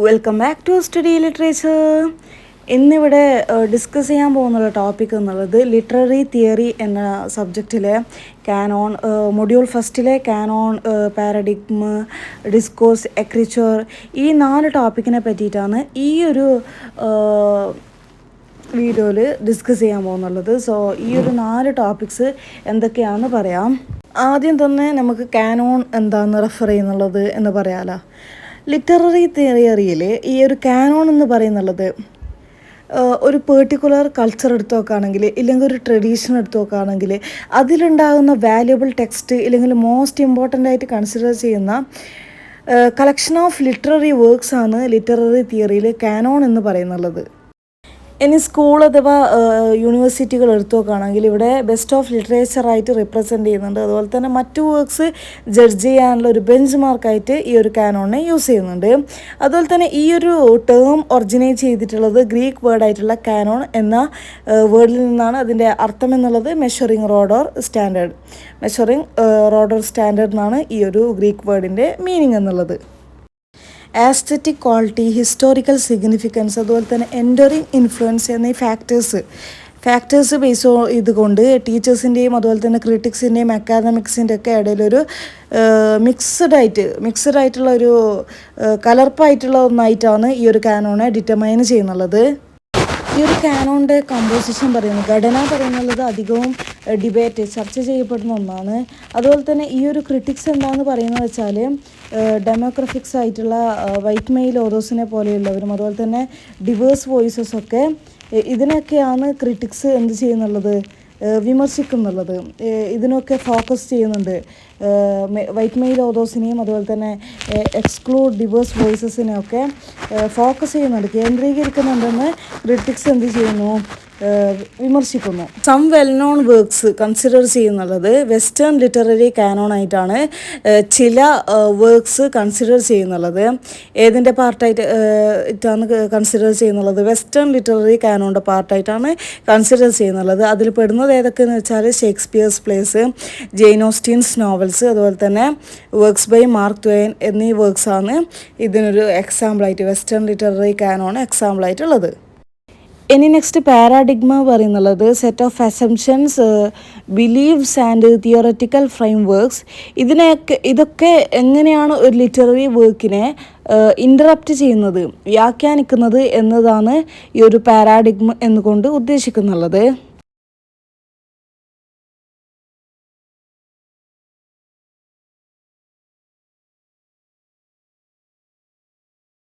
Welcome back to study literature. ഇന്നിവിടെ discuss ചെയ്യാൻ പോകുന്ന ടോപ്പിക് എന്നുള്ളത് ലിറ്റററി തിയറി എന്ന സബ്ജക്റ്റിലെ കാനോൺ, മൊഡ്യൂൾ ഫസ്റ്റിലെ കാനോൺ, പാരഡിഗ്മ, ഡിസ്കോഴ്സ്, എക്രിച്ചർ, ഈ 4 ടോപ്പിക്കിനെ പറ്റിയിട്ടാണ് ഈ ഒരു വീഡിയോയിൽ ഡിസ്കസ് ചെയ്യാൻ പോകുന്നുള്ളത്. സോ ഈ ഒരു 4 ടോപ്പിക്സ് എന്തൊക്കെയാണെന്ന് പറയാം. ആദ്യം തന്നെ നമുക്ക് കാനോൺ എന്താണെന്ന് റെഫർ ചെയ്യുന്നുള്ളത് എന്ന് പറയാമല്ലോ. ലിറ്റററി തിയറിയിൽ ഈ ഒരു കാനോൺ എന്ന് പറയുന്നുള്ളത് ഒരു പെർട്ടിക്കുലർ കൾച്ചർ എടുത്ത് നോക്കുകയാണെങ്കിൽ, ഇല്ലെങ്കിൽ ഒരു ട്രഡീഷൻ എടുത്ത് നോക്കുകയാണെങ്കിൽ അതിലുണ്ടാകുന്ന വാല്യുബിൾ ടെക്സ്റ്റ്, ഇല്ലെങ്കിൽ മോസ്റ്റ് ഇമ്പോർട്ടൻ്റ് ആയിട്ട് കൺസിഡർ ചെയ്യുന്ന കളക്ഷൻ ഓഫ് ലിറ്റററി വർക്ക്സ് ആണ് ലിറ്റററി തിയറിയിൽ കാനോൺ എന്ന് പറയുന്നുള്ളത്. ഇനി സ്കൂൾ അഥവാ യൂണിവേഴ്സിറ്റികൾ എടുത്തു നോക്കുകയാണെങ്കിൽ ഇവിടെ ബെസ്റ്റ് ഓഫ് ലിറ്ററേച്ചറായിട്ട് റിപ്രസെൻറ്റ് ചെയ്യുന്നുണ്ട്. അതുപോലെ തന്നെ മറ്റു വർക്ക്സ് ജഡ്ജ് ചെയ്യാനുള്ള ഒരു ബെഞ്ച് മാർക്കായിട്ട് ഈ ഒരു കാനോണിനെ യൂസ് ചെയ്യുന്നുണ്ട്. അതുപോലെ തന്നെ ഈ ഒരു ടേം ഒറിജിനേറ്റ് ചെയ്തിട്ടുള്ളത് ഗ്രീക്ക് വേർഡായിട്ടുള്ള കാനോൺ എന്ന വേർഡിൽ നിന്നാണ്. അതിൻ്റെ അർത്ഥം എന്നുള്ളത് measuring road or standard. Measuring road or standard എന്നാണ് ഈ ഒരു ഗ്രീക്ക് വേർഡിൻ്റെ മീനിങ് എന്നുള്ളത്. ആസ്തറ്റിക് ക്വാളിറ്റി, ഹിസ്റ്റോറിക്കൽ സിഗ്നിഫിക്കൻസ്, അതുപോലെ തന്നെ എൻഡറിങ് ഇൻഫ്ലുവൻസ് എന്നീ ഫാക്ടേഴ്സ് ബേസ് ഇതുകൊണ്ട് ടീച്ചേഴ്സിൻ്റെയും അതുപോലെ തന്നെ ക്രിട്ടിക്സിൻ്റെയും അക്കാദമിക്സിൻ്റെ ഒക്കെ ഇടയിലൊരു മിക്സഡ് ആയിട്ടുള്ള ഒരു കലർപ്പായിട്ടുള്ള ഒന്നായിട്ടാണ് ഈ ഒരു കാനോണെ ഡിറ്റർമൈൻ ചെയ്യുന്നുള്ളത്. ഈ ഒരു കാനോണിൻ്റെ കമ്പോസിഷൻ പറയുന്നത്, ഘടന പറയുന്നത് അധികവും ചർച്ച ചെയ്യപ്പെടുന്ന ഒന്നാണ്. അതുപോലെ തന്നെ ഈ ഒരു ക്രിട്ടിക്സ് എന്താണെന്ന് പറയുന്നത് വെച്ചാൽ ഡെമോഗ്രഫിക്സ് ആയിട്ടുള്ള വൈറ്റ് മെയിൽ ഓതേഴ്സിനെ പോലെയുള്ളവരും അതുപോലെ തന്നെ ഡിവേഴ്സ് വോയിസസൊക്കെ ഇതിനൊക്കെയാണ് ക്രിട്ടിക്സ് എന്ത് ചെയ്യുന്നുള്ളത്, വിമർശിക്കുന്നുള്ളത്. ഇതിനൊക്കെ ഫോക്കസ് ചെയ്യുന്നുണ്ട്. വൈറ്റ് മെയിൽ ഓതേഴ്സിനെയും അതുപോലെ തന്നെ എക്സ്ക്ലൂഡ് ഡിവേഴ്സ് വോയിസസിനെയൊക്കെ ഫോക്കസ് ചെയ്യുന്നുണ്ട്, കേന്ദ്രീകരിക്കുന്നുണ്ടെന്ന് ക്രിട്ടിക്സ് എന്ത് ചെയ്യുന്നു, വിമർശിക്കുന്നു. Some well known works consider ചെയ്യുന്നുള്ളത് വെസ്റ്റേൺ ലിറ്റററി കാനോണായിട്ടാണ്. ചില വർക്ക്സ് കൺസിഡർ ചെയ്യുന്നുള്ളത് ഏതിൻ്റെ പാർട്ടായിട്ടാണ് കൺസിഡർ ചെയ്യുന്നുള്ളത്, വെസ്റ്റേൺ ലിറ്റററി കാനോണിൻ്റെ പാർട്ടായിട്ടാണ് കൺസിഡർ ചെയ്യുന്നുള്ളത്. അതിൽ പെടുന്നത് ഏതൊക്കെയെന്ന് വെച്ചാൽ Shakespeare's plays, Jane Austen's novels, അതുപോലെ തന്നെ വർക്ക്സ് ബൈ മാർക്ക് ട്വെയിൻ എന്നീ വർക്ക്സാണ് ഇതിനൊരു എക്സാമ്പിളായിട്ട്, വെസ്റ്റേൺ ലിറ്റററി കാനോൺ എക്സാമ്പിളായിട്ടുള്ളത്. ഇനി നെക്സ്റ്റ് പാരാഡിഗ്മ പറയുന്നുള്ളത് set of assumptions, beliefs and theoretical frameworks. ഇതൊക്കെ എങ്ങനെയാണ് ഒരു ലിറ്റററി വർക്കിനെ ഇൻ്ററപ്റ്റ് ചെയ്യുന്നത്, വ്യാഖ്യാനിക്കുന്നത് എന്നതാണ് ഈ ഒരു പാരാഡിഗ്മ എന്നുകൊണ്ട് ഉദ്ദേശിക്കുന്നുള്ളത്.